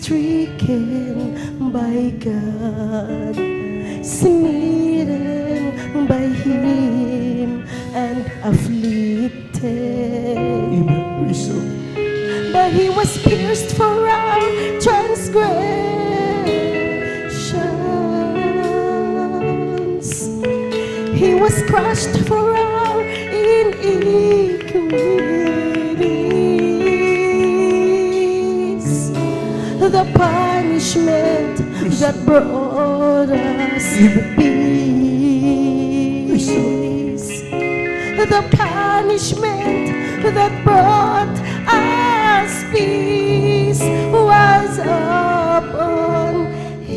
stricken by God, smitten by Him, and afflicted. Amen. Praise the Lord. But He was pierced for our transgressions. He was crushed for our iniquities. The punishment that brought us peace. The punishment that brought us peace was upon Him.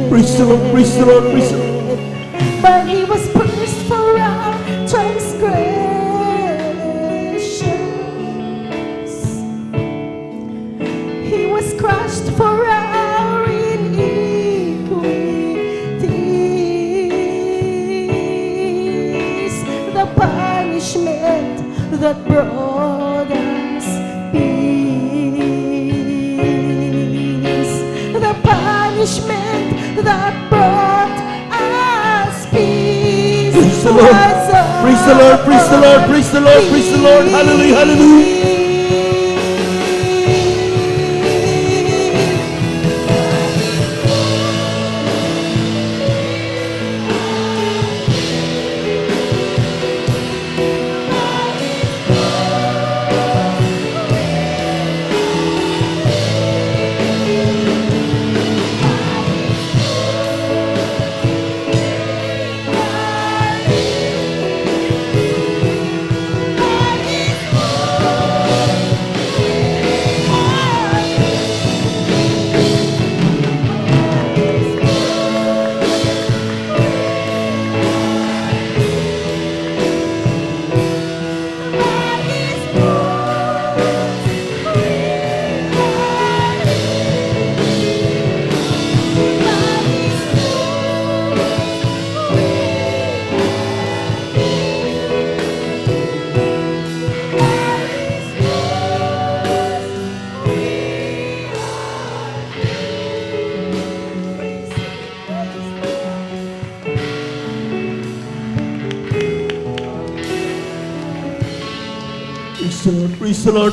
Praise the Lord, praise the Lord, praise the Lord. But He was pierced for our transgressions. He was crushed for our iniquities. The punishment that brought us peace. The punishment that brought us peace. Praise the Lord. Praise the Lord. Praise the Lord. Praise the Lord. Praise the Lord. Hallelujah. Hallelujah. Praise the Lord. Praise the Lord.